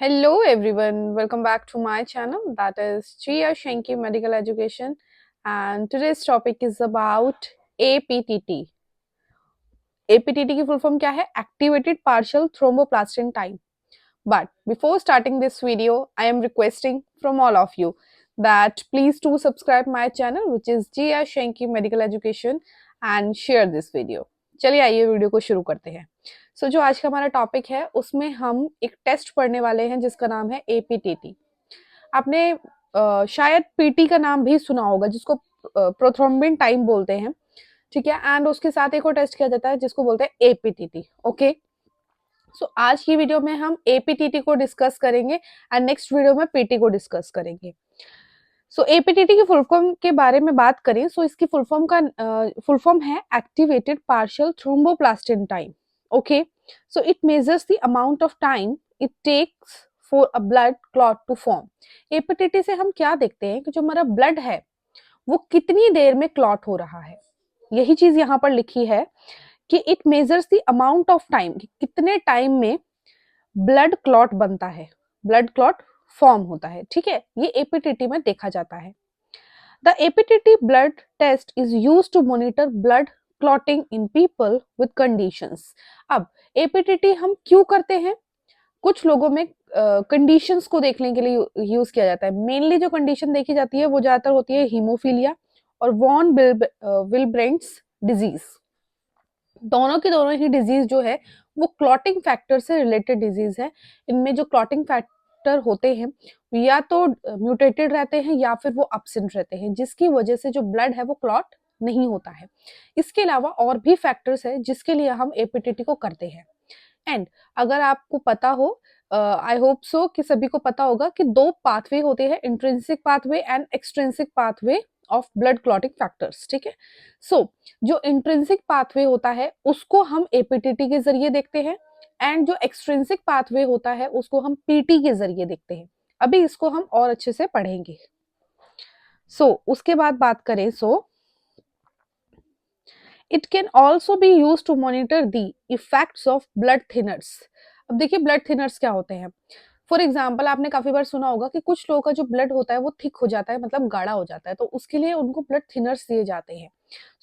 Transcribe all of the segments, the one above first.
Hello everyone, welcome back to my channel that is Chia Shenki Medical Education, and today's topic is about APTT. APTT की full form क्या है? Activated Partial Thromboplastin Time. But before starting this video, I am requesting from all of you that please do subscribe my channel which is Jia Shenki Medical Education and share this video. चलिए आइए video को शुरू करते हैं। जो आज का हमारा टॉपिक है उसमें हम एक टेस्ट पढ़ने वाले हैं जिसका नाम है एपीटीटी। आपने शायद पीटी का नाम भी सुना होगा जिसको प्रोथ्रोम्बिन टाइम बोलते हैं, ठीक है। एंड उसके साथ एक और टेस्ट किया जाता है जिसको बोलते हैं एपीटीटी। ओके, आज की वीडियो में हम एपीटीटी को डिस्कस करेंगे एंड नेक्स्ट वीडियो में पीटी को डिस्कस करेंगे। एपीटीटी की फुल फॉर्म के बारे में बात करें इसकी फुल फॉर्म है activated partial thromboplastin time. Okay, it measures the amount of time it takes for a blood clot to form. APTT से हम क्या देखते हैं कि जो हमारा ब्लड है वो कितनी देर में क्लॉट हो रहा है। यही चीज यहाँ पर लिखी है कि it measures the amount of time, कितने टाइम में ब्लड क्लॉट बनता है, ब्लड क्लॉट फॉर्म होता है, ठीक है। ये एपीटीटी में देखा जाता है। The APTT blood test is used to monitor blood clotting in people with conditions. अब एपीटीटी हम क्यों करते हैं? कुछ लोगों में कंडीशंस को देखने के लिए यूज किया जाता है। मेनली जो कंडीशन देखी जाती है वो ज्यादातर होती है हीमोफीलिया और वॉन विल्ब्रेंट्स डिजीज। दोनों की दोनों ही डिजीज जो है वो क्लॉटिंग फैक्टर से रिलेटेड डिजीज है। इनमें जो क्लॉटिंग फैक्टर होते हैं या तो म्यूटेटेड रहते हैं या फिर वो एब्सेंट रहते हैं, जिसकी वजह से जो ब्लड है वो क्लॉट नहीं होता है। इसके अलावा और भी फैक्टर्स है जिसके लिए हम एपीटीटी को करते हैं। एंड अगर आपको पता हो, आई होप सो कि सभी को पता होगा कि दो पाथवे होते हैं, intrinsic pathway and extrinsic pathway of blood clotting factors, ठीक है। जो इंट्रिंसिक पाथवे होता है उसको हम एपीटीटी के जरिए देखते हैं एंड जो एक्सट्रिंसिक पाथवे होता है उसको हम पीटी के जरिए देखते हैं। अभी इसको हम और अच्छे से पढ़ेंगे। उसके बाद बात करें it can also be use to monitor the effects of blood thinners. अब देखिए ब्लड थिनर्स क्या होते हैं। फॉर एग्जाम्पल आपने काफी बार सुना होगा कि कुछ लोगों का जो ब्लड होता है वो थिक हो जाता है, मतलब गाढ़ा हो जाता है, तो उसके लिए उनको ब्लड थिनर्स दिए जाते हैं।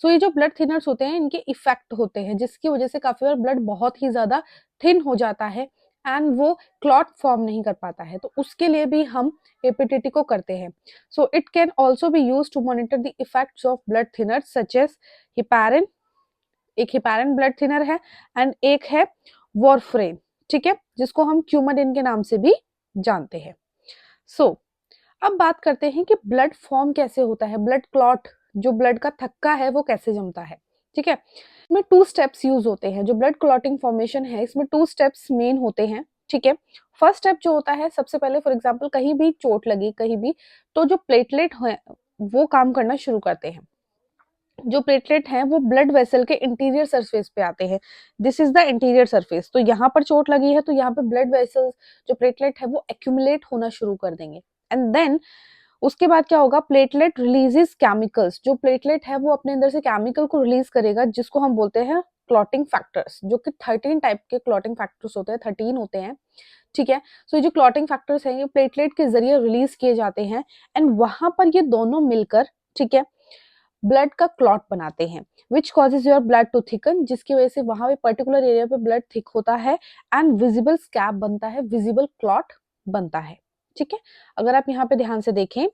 ये जो ब्लड थिनर्स होते हैं इनके इफेक्ट होते हैं जिसकी वजह से काफी बार ब्लड बहुत ही ज्यादा थिन हो जाता है एंड वो क्लॉट फॉर्म नहीं कर पाता है, तो उसके लिए भी हम एपीटीटी को करते हैं। It can also be use to monitor the effects of blood thinners such as heparin, एक हिपैरिन ब्लड थिनर है एंड एक है वॉरफ्रेन, ठीक है, जिसको हम क्यूमाडिन के नाम से भी जानते हैं। अब बात करते हैं कि ब्लड फॉर्म कैसे होता है, ब्लड क्लॉट जो ब्लड का थक्का है वो कैसे जमता है, ठीक है। इसमें 2 स्टेप्स यूज होते हैं। जो ब्लड क्लॉटिंग फॉर्मेशन है इसमें 2 स्टेप्स मेन होते हैं, ठीक है। फर्स्ट स्टेप जो होता है, सबसे पहले फॉर एग्जांपल कहीं भी चोट लगी कहीं भी, तो जो प्लेटलेट है वो काम करना शुरू करते हैं। जो प्लेटलेट हैं वो ब्लड वेसल के इंटीरियर सरफेस पे आते हैं। This is the interior surface. तो यहाँ पर चोट लगी है तो यहाँ पे ब्लड वेसल्स जो प्लेटलेट है वो एक्यूमुलेट होना शुरू कर देंगे एंड देन उसके बाद क्या होगा, प्लेटलेट रिलीजेस केमिकल्स। जो प्लेटलेट है वो अपने अंदर से केमिकल को रिलीज करेगा जिसको हम बोलते हैं क्लॉटिंग फैक्टर्स, जो कि 13 टाइप के क्लॉटिंग फैक्टर्स होते हैं, 13 होते हैं, ठीक है। ये जो क्लॉटिंग फैक्टर्स हैं ये प्लेटलेट के जरिए रिलीज किए जाते हैं एंड वहां पर ये दोनों मिलकर, ठीक है, ब्लड का क्लॉट बनाते हैं which causes your blood to thicken, जिसकी वजह से वहां पे पर्टिकुलर एरिया पे ब्लड थिक होता है एंड विजिबल स्कैब बनता है, विजिबल क्लॉट बनता है, ठीक है। अगर आप यहाँ पे ध्यान से देखें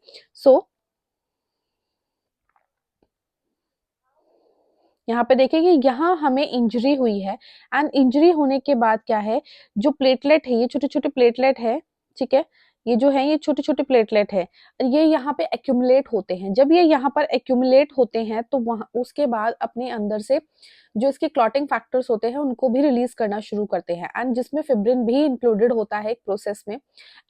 यहाँ पे देखिए कि यहाँ हमें इंजरी हुई है एंड इंजरी होने के बाद क्या है, जो प्लेटलेट है ये छोटे छोटे प्लेटलेट है, ठीक है, ये जो है ये छोटे छोटे प्लेटलेट है, ये यहाँ पे एक्यूमुलेट होते हैं। जब ये यहाँ पर एक्यूमुलेट होते हैं तो वहाँ उसके बाद अपने अंदर से जो इसके क्लॉटिंग फैक्टर्स होते हैं उनको भी रिलीज करना शुरू करते हैं एंड जिसमें फिब्रिन भी इंक्लूडेड होता है एक प्रोसेस में।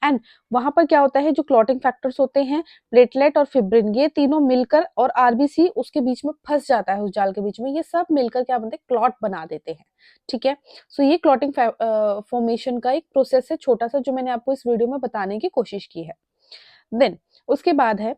एंड वहां पर क्या होता है, जो क्लॉटिंग फैक्टर्स होते हैं प्लेटलेट और फिब्रिन ये तीनों मिलकर और आरबीसी उसके बीच में फंस जाता है, उस जाल के बीच में, ये सब मिलकर क्या बनते हैं, क्लॉट बना देते हैं, ठीक है। ये क्लॉटिंग फॉर्मेशन का एक प्रोसेस है छोटा सा जो मैंने आपको इस वीडियो में बताने की कोशिश की है। देन उसके बाद है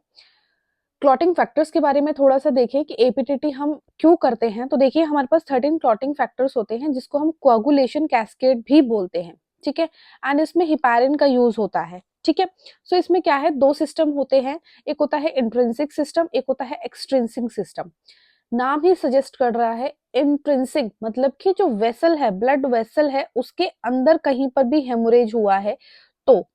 क्लॉटिंग फैक्टर्स के बारे में थोड़ा सा देखें कि एपीटीटी हम क्यों करते हैं। तो देखिए हमारे पास 13 क्लॉटिंग फैक्टर्स होते हैं जिसको हम कोआगुलेशन कैस्केड भी बोलते हैं, ठीक है, एंड इसमें हिपैरिन का यूज होता है, ठीक है। सो इसमें क्या है, दो सिस्टम होते हैं, एक होता है इंट्रिंसिक सिस्टम, एक होता है एक्सट्रिंसिक सिस्टम। नाम ही सजेस्ट कर रहा है इंट्रिंसिक मतलब कि जो वेसल है, ब्लड वेसल है, उसके अंदर कहीं पर भी हेमोरेज हुआ है तो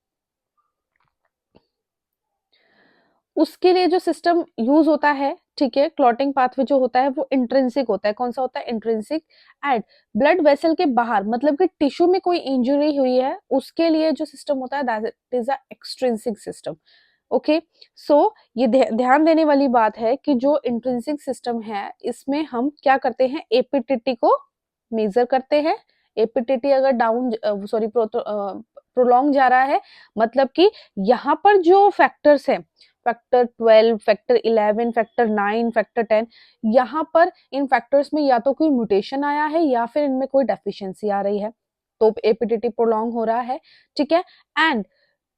उसके लिए जो सिस्टम यूज होता है, ठीक है, क्लॉटिंग पाथवे जो होता है वो इंट्रिंसिक होता है। कौन सा होता है, इंट्रिंसिक। एंड ब्लड वेसल के बाहर मतलब कि टिश्यू में कोई इंजरी हुई है, उसके लिए जो सिस्टम होता है that is a extrinsic system. Okay, so ये ध्यान देने वाली बात है कि जो इंट्रिंसिक सिस्टम है इसमें हम क्या करते हैं, एपीटीटी को मेजर करते हैं। एपीटीटी अगर डाउन सॉरी प्रोलॉन्ग जा रहा है, मतलब कि यहाँ पर जो फैक्टर्स है, फैक्टर 12, फैक्टर 11, फैक्टर 9, फैक्टर 10, यहाँ पर इन फैक्टर्स में या तो कोई म्यूटेशन आया है या फिर इनमें कोई डेफिशिएंसी आ रही है, तो एपीटीटी प्रोलॉन्ग हो रहा है, ठीक है। एंड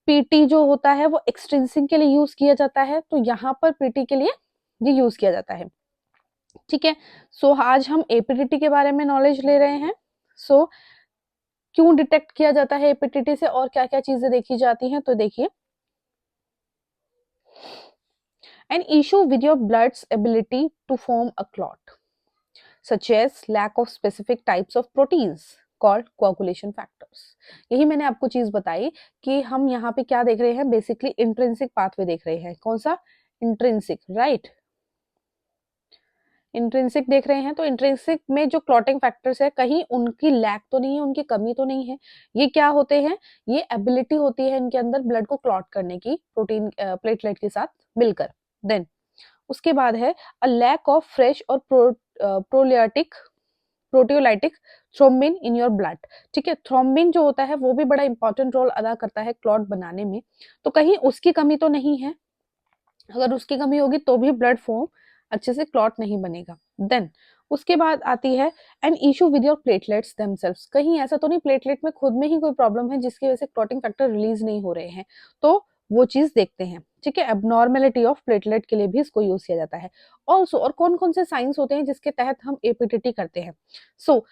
पीटी जो होता है वो एक्सटेंसिंग के लिए यूज किया जाता है, तो यहाँ पर पीटी के लिए ये यूज किया जाता है, ठीक है। सो आज हम एपीटीटी के बारे में नॉलेज ले रहे हैं। सो क्यों डिटेक्ट किया जाता है एपीटीटी से और क्या क्या चीजें देखी जाती हैं, तो देखिए, an issue with your blood's ability to form a clot, such as lack of specific types of proteins called coagulation factors। यही मैंने आपको चीज बताई कि हम यहाँ पे क्या देख रहे हैं, बेसिकली इंट्रिंसिक पाथवे देख रहे हैं। कौन सा, इंट्रिंसिक, राइट, इंट्रिंसिक देख रहे हैं। तो इंट्रिंसिक में जो क्लॉटिंग फैक्टर्स है, कहीं उनकी लैक तो नहीं है, उनकी कमी तो नहीं है। ये क्या होते हैं, ये एबिलिटी होती है इनके अंदर ब्लड को क्लॉट करने की, प्रोटीन प्लेटलेट के साथ मिलकर। देन उसके बाद है अ लैक ऑफ फ्रेश और प्रोलियाटिक proteolytic thrombin in your blood, ठीक है। थ्रोम्बिन जो होता है वो भी बड़ा इंपॉर्टेंट रोल अदा करता है क्लॉट बनाने में, तो कहीं उसकी कमी तो नहीं है। अगर उसकी कमी होगी तो भी ब्लड फॉर्म अच्छे से क्लॉट नहीं बनेगा। देन उसके बाद आती है an issue with your platelets themselves. कहीं ऐसा तो नहीं प्लेटलेट में खुद में ही कोई प्रॉब्लम है जिसकी वजह से क्लॉटिंग फैक्टर रिलीज नहीं हो रहे हैं, तो वो चीज देखते हैं, ठीक है। एबनॉर्मेलिटी ऑफ प्लेटलेट के लिए भी इसको यूज किया जाता है ऑल्सो। और कौन कौन से साइंस होते हैं जिसके तहत हम एपीटीटी करते हैं, सो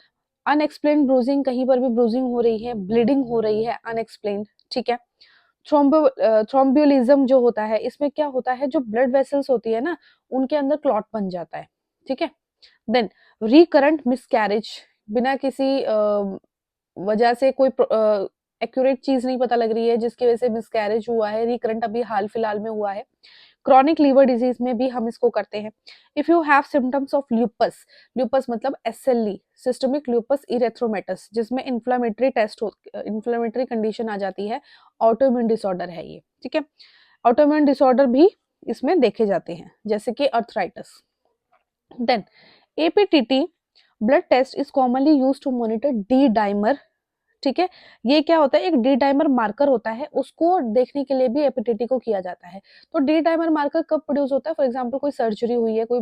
अनएक्सप्लेन्ड ब्रूजिंग, कहीं पर भी ब्रूजिंग हो रही है, ब्लीडिंग हो रही है अनएक्सप्लेन्ड, ठीक है। थ्रोम्बोलिज्म जो होता है, इसमें क्या होता है, जो ब्लड वेसल्स होती है ना, उनके अंदर क्लॉट बन जाता है, ठीक है। देन रिकरेंट मिसकैरेज, बिना किसी वजह से कोई एक्यूरेट चीज नहीं पता लग रही है जिसकी वजह से मिसकैरेज हुआ है, रिकरेंट अभी हाल फिलहाल में हुआ है। क्रॉनिक लीवर डिजीज में भी हम इसको करते हैं। If you have symptoms of lupus, lupus मतलब एसएलई, सिस्टमिक ल्यूपस इरेथ्रोमेटस, जिसमें इन्फ्लेमेटरी कंडीशन आ जाती है, ऑटोइम्यून डिसऑर्डर है ये, ठीक है। ऑटोइम्यून डिसऑर्डर भी इसमें देखे जाते हैं, जैसे कि arthritis. Then APTT blood test is commonly used to monitor D dimer, ठीक है। ये क्या होता है, एक डी डाइमर मार्कर होता है, उसको देखने के लिए भी एपीटीटी को किया जाता है। तो डी डाइमर मार्कर कब प्रोड्यूस होता है, फॉर एग्जांपल कोई सर्जरी हुई है कोई,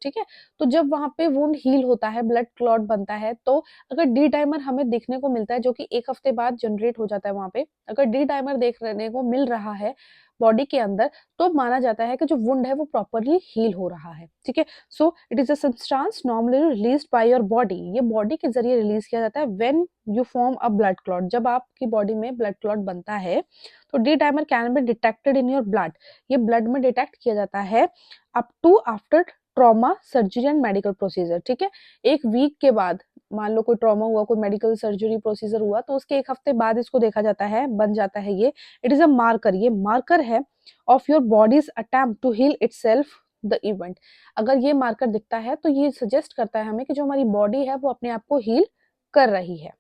ठीक है, तो जब वहां पे वुंड हील होता है, ब्लड क्लॉट बनता है, तो अगर डी डाइमर हमें देखने को मिलता है, जो कि 1 हफ्ते बाद जनरेट हो जाता है वहां पे, अगर डी डाइमर देखने को मिल रहा है बॉडी के अंदर, तो माना जाता है कि जो वुंड है वो प्रॉपरली हील हो रहा है, ठीक है। So it is a substance normally released by your body, ये बॉडी के जरिए रिलीज किया जाता है when you form a blood clot, जब आपकी बॉडी में ब्लड क्लॉट बनता है, तो D dimer can be detected in your blood, ये ब्लड में डिटेक्ट किया जाता है up to after trauma surgery and medical procedure, ठीक है। 1 वीक के बाद, मान लो कोई ट्रॉमा हुआ, कोई मेडिकल सर्जरी प्रोसीजर हुआ, तो उसके 1 हफ्ते बाद इसको देखा जाता है, बन जाता है ये। इट इज अ मार्कर, ये मार्कर है of your body's attempt to heal itself the event. अगर ये मार्कर दिखता है तो ये सजेस्ट करता है हमें कि जो हमारी बॉडी है वो अपने आप को हील कर रही है।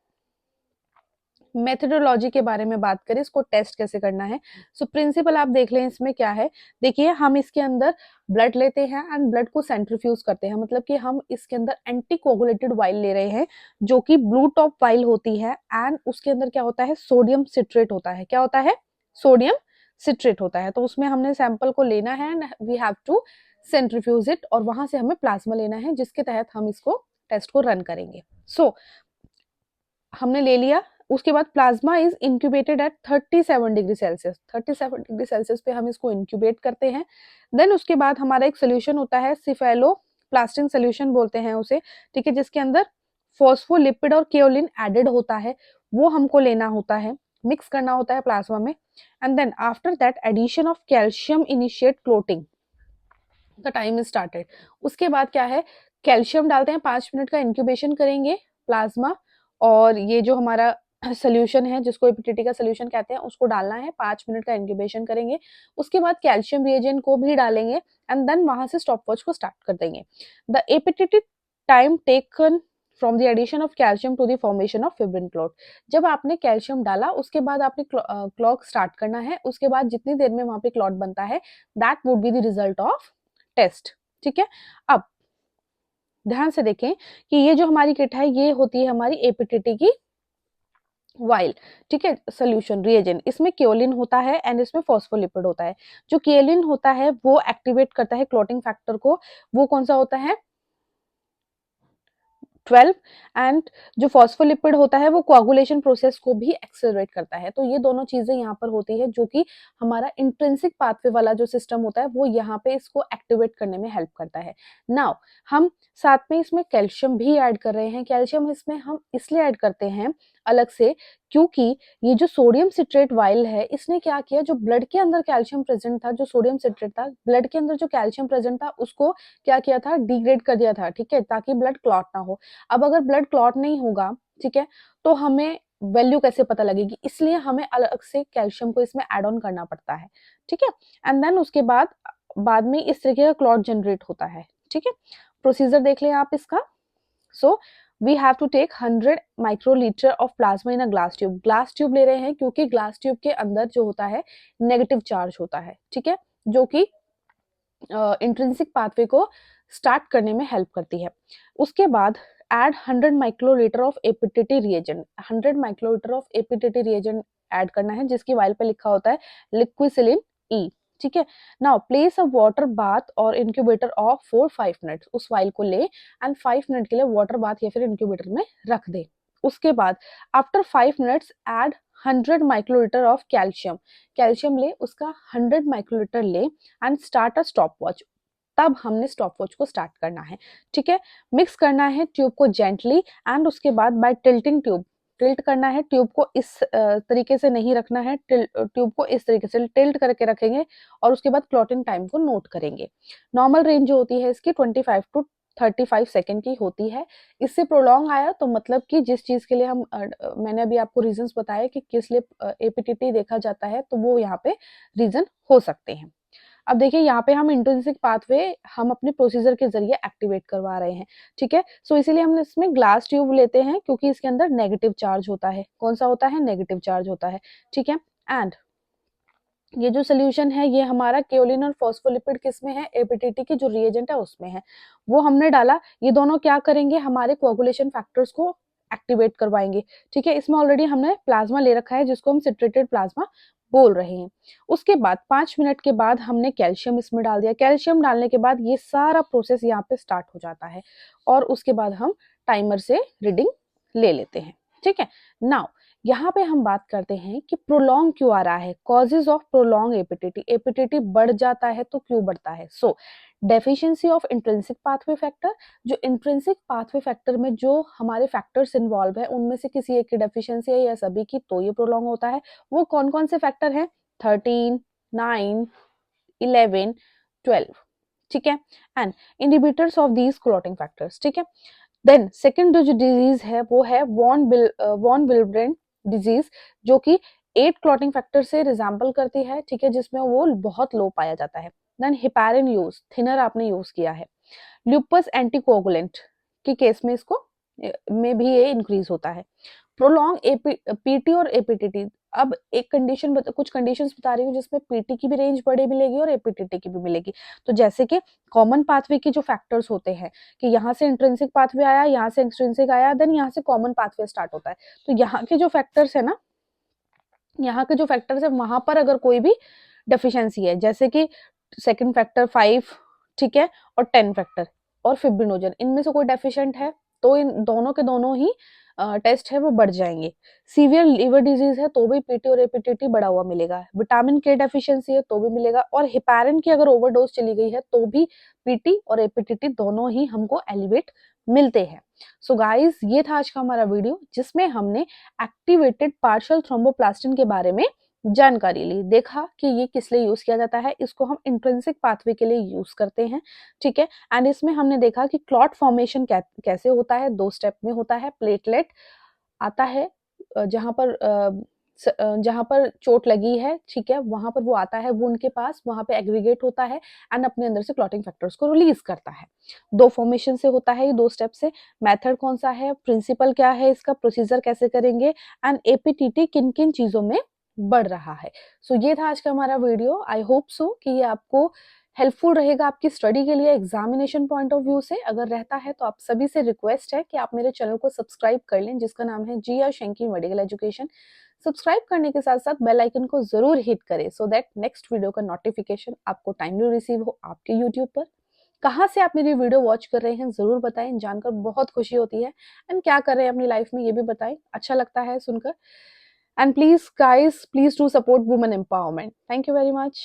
मेथडोलॉजी के बारे में बात करें, इसको टेस्ट कैसे करना है, सो प्रिंसिपल आप देख लें इसमें क्या है। देखिए, हम इसके अंदर ब्लड लेते हैं एंड ब्लड को सेंट्रीफ्यूज करते हैं, मतलब कि हम इसके अंदर एंटी कोगुलेटेड वाइल ले रहे हैं, जो कि ब्लू टॉप वाइल होती है, एंड उसके अंदर क्या होता है, सोडियम सिट्रेट होता है। क्या होता है, सोडियम सिट्रेट होता है। तो उसमें हमने सैंपल को लेना है and we have to centrifuge it, और वहां से हमें प्लाज्मा लेना है जिसके तहत हम इसको टेस्ट को रन करेंगे। सो हमने ले लिया, उसके बाद plasma is incubated at 37 degree Celsius, 37 degree Celsius पे हम इसको इंक्यूबेट करते हैं। देन उसके बाद हमारा एक सोल्यूशन होता है, सिफेलो प्लास्टिन सोल्यूशन बोलते हैं उसे, ठीक है, जिसके अंदर फॉस्फोलिपिड और केओलिन एडेड होता है। वो हमको लेना होता है, मिक्स करना होता है प्लाज्मा में, and then after that addition of calcium initiate clotting, the time is started. उसके बाद क्या है, कैल्शियम डालते हैं, 5 मिनट का इंक्यूबेशन करेंगे प्लाज्मा, और ये जो हमारा सोल्यूशन है जिसको एपीटीटी का सोल्यूशन कहते हैं उसको डालना है, 5 मिनट का इंक्यूबेशन करेंगे, उसके बाद कैल्शियम रिएजेंट को भी डालेंगे, एंड देन वहां से स्टॉप वॉच को स्टार्ट कर देंगे। The APTT time taken from the addition of calcium to the formation of fibrin clot. जब आपने कैल्शियम डाला उसके बाद आपने क्लॉक स्टार्ट करना है, उसके बाद जितनी देर में वहां पे क्लॉट बनता है, that would be the result of test. ठीक है, अब ध्यान से देखें कि ये जो हमारी किट है ये होती है हमारी एपीटीटी की वाइल। ठीक है, सोल्यूशन रिएजेंट, इसमें क्योलिन होता है एंड इसमें फॉस्फोलिपिड होता है। जो क्योलिन होता है वो एक्टिवेट करता है क्लॉटिंग फैक्टर को, वो कौन सा होता है 12, एंड जो फॉस्फोलिपिड होता है वो कोआगुलेशन प्रोसेस को भी एक्सेलरेट करता है। तो ये दोनों चीजें यहाँ पर होती है जो कि हमारा इंट्रिंसिक पाथवे वाला जो सिस्टम होता है वो यहाँ पे इसको एक्टिवेट करने में हेल्प करता है। नाउ हम साथ में इसमें कैल्शियम भी ऐड कर रहे हैं। कैल्शियम इसमें हम इसलिए ऐड करते हैं अलग से क्योंकि ये जो सोडियम सिट्रेट वाइल है इसने क्या किया, जो ब्लड के अंदर कैल्शियम प्रेजेंट था, जो सोडियम सिट्रेट था, ब्लड के अंदर जो कैल्शियम प्रेजेंट था उसको क्या किया था, डिग्रेड कर दिया था। ठीक है, ताकि ब्लड क्लॉट ना हो। अब अगर ब्लड क्लॉट नहीं होगा, ठीक है, तो हमें वैल्यू कैसे पता लगेगी, इसलिए हमें अलग से कैल्शियम को इसमें ऐड ऑन करना पड़ता है। ठीक है, एंड देन उसके बाद में इस तरीके का क्लॉट जनरेट होता है। ठीक है, प्रोसीजर देख लें आप इसका। So we have to take 100 microlitre of plasma in a glass tube. Glass tube ले रहे हैं क्योंकि ग्लास ट्यूब के अंदर जो होता है नेगेटिव चार्ज होता है। ठीक है, जो कि इंट्रिंसिक पाथवे को स्टार्ट करने में हेल्प करती है। उसके बाद add 100 microlitre of APTT reagent. 100 microlitre of APTT reagent add करना है जिसकी वाइल पे लिखा होता है लिक्विसिलिन ई। ठीक है, नाउ प्लेस अ वाटर बाथ और इंक्यूबेटर ऑफ 4-5 मिनट्स। उस वाइल को ले एंड 5 मिनट के लिए वाटर बाथ या फिर इंक्यूबेटर में रख दे। उसके बाद after 5 minutes add 100 microlitre of calcium. Calcium ले, उसका 100 माइक्रोलीटर ले and start a stopwatch. तब हमने स्टॉप वॉच को स्टार्ट करना है। ठीक है, मिक्स करना है ट्यूब को जेंटली एंड उसके बाद बाय टिल्टिंग ट्यूब, टिल्ट करना है ट्यूब को, इस तरीके से नहीं रखना है, ट्यूब को इस तरीके से टिल्ट करके रखेंगे और उसके बाद क्लॉटिंग टाइम को नोट करेंगे। नॉर्मल रेंज जो होती है इसकी 25 टू 35 सेकेंड की होती है। इससे प्रोलॉन्ग आया तो मतलब कि जिस चीज के लिए हम मैंने अभी आपको रीजंस बताए कि किस लिए एपीटीटी देखा जाता है, तो वो यहाँ पे रीजन हो सकते हैं। अब देखिए यहाँ पे हम इंट्रिंसिक पाथवे हम अपने प्रोसीजर के जरिए एक्टिवेट करवा रहे हैं। ठीक है, सो इसीलिए हम इसमें ग्लास ट्यूब लेते हैं क्योंकि इसके अंदर नेगेटिव चार्ज होता है। कौन सा होता है, नेगेटिव चार्ज होता है। ठीक है, एंड ये जो सोल्यूशन है ये हमारा केओलिन और फॉस्फोलिपिड किसमें है, एपीटीटी की जो रिएजेंट है उसमें है, वो हमने डाला। ये दोनों क्या करेंगे, हमारे कोआगुलेशन फैक्टर्स को एक्टिवेट करवाएंगे। ठीक है, इसमें ऑलरेडी हमने प्लाज्मा ले रखा है जिसको हम सिट्रेटेड प्लाज्मा बोल रहे हैं। उसके बाद 5 मिनट के बाद हमने कैल्शियम इसमें डाल दिया। कैल्शियम डालने के बाद ये सारा प्रोसेस यहाँ पे स्टार्ट हो जाता है और उसके बाद हम टाइमर से रीडिंग ले लेते हैं। ठीक है, नाउ यहाँ पे हम बात करते हैं कि प्रोलॉन्ग क्यों आ रहा है, causes of prolong APTT. APTT बढ़ जाता है तो क्यों बढ़ता है, so deficiency of intrinsic pathway factor. जो इंट्रिंसिक पाथवे फैक्टर में जो हमारे फैक्टर्स इन्वॉल्व है उनमें से किसी एक की डेफिशिएंसी है या सभी की, तो ये प्रोलॉन्ग होता है। वो कौन कौन से फैक्टर हैं, 13, 9, 11, 12। ठीक है, and inhibitors of these clotting factors. ठीक है, देन सेकेंड जो डिजीज है वो है वॉन विल्ब्रेन डिजीज, जो कि 8 क्लॉटिंग फैक्टर से रिजेंबल करती है। ठीक है, जिसमें वो बहुत लो पाया जाता है। देन हिपैरिन यूज, थिनर आपने यूज किया है। ल्यूपस एंटीकोगुलेंट के केस में इसको में भी ये इंक्रीज होता है। प्रोलॉन्ग पीटी और एपीटीटी। अब एक कंडीशन कुछ कंडीशंस बता रही हूँ जिसमें पीटी की भी रेंज बड़ी मिलेगी और एपीटीटी की भी मिलेगी। तो जैसे कि कॉमन पाथवे के जो फैक्टर्स होते हैं कि यहाँ से इंट्रिंसिक पाथवे आया, यहाँ से एक्सट्रिंसिक आया, देन यहाँ से कॉमन पाथवे स्टार्ट होता है। तो यहाँ के जो फैक्टर्स है ना, यहाँ के जो फैक्टर्स है वहां पर अगर कोई भी डेफिशिएंसी है, जैसे कि सेकंड फैक्टर 5, ठीक है, और 10 फैक्टर और फिब्रिनोजन, इनमें से कोई डेफिशिएंट है तो इन दोनों के दोनों ही टेस्ट है वो बढ़ जाएंगे। सीवियर लीवर डिजीज है तो भी पीटी और एपीटीटी बढ़ा हुआ मिलेगा। विटामिन के डेफिशिएंसी है तो भी मिलेगा, और हिपैरिन की अगर ओवरडोज चली गई है तो भी पीटी और एपीटीटी दोनों ही हमको एलिवेट मिलते हैं। सो गाइस, ये था आज का हमारा वीडियो जिसमें हमने एक्टिवेटेड पार्शियल थ्रोम्बोप्लास्टिन के बारे में जानकारी ली, देखा कि ये किस लिए यूज किया जाता है। इसको हम इंट्रिंसिक पाथवे के लिए यूज करते हैं, ठीक है। एंड इसमें हमने देखा कि क्लॉट फॉर्मेशन कैसे होता है, 2 स्टेप में होता है। प्लेटलेट आता है जहाँ पर चोट लगी है, ठीक है, वहां पर वो आता है, वो उनके पास वहां पे एग्रीगेट होता है एंड अपने अंदर से क्लॉटिंग फैक्टर्स को रिलीज करता है। 2 फॉर्मेशन से होता है, ये 2 स्टेप से। मेथड कौन सा है, प्रिंसिपल क्या है इसका, प्रोसीजर कैसे करेंगे, एंड एपीटीटी किन किन चीजों में बढ़ रहा है। सो ये था आज का हमारा वीडियो। आई होप सो कि ये आपको हेल्पफुल रहेगा आपकी स्टडी के लिए, एग्जामिनेशन पॉइंट ऑफ व्यू से। अगर रहता है तो आप सभी से रिक्वेस्ट है कि आप मेरे चैनल को सब्सक्राइब कर लें, जिसका नाम है जी आर शेंकी मेडिकल एजुकेशन। सब्सक्राइब करने के साथ साथ बेल आइकन को जरूर हिट करें, सो दैट नेक्स्ट वीडियो का नोटिफिकेशन आपको टाइमली रिसीव हो आपके यूट्यूब पर। कहाँ से आप मेरी वीडियो वॉच कर रहे हैं जरूर बताएं, जानकर बहुत खुशी होती है। एंड क्या कर रहे हैं अपनी लाइफ में ये भी बताएं, अच्छा लगता है सुनकर। And please guys, please do support women empowerment. Thank you very much.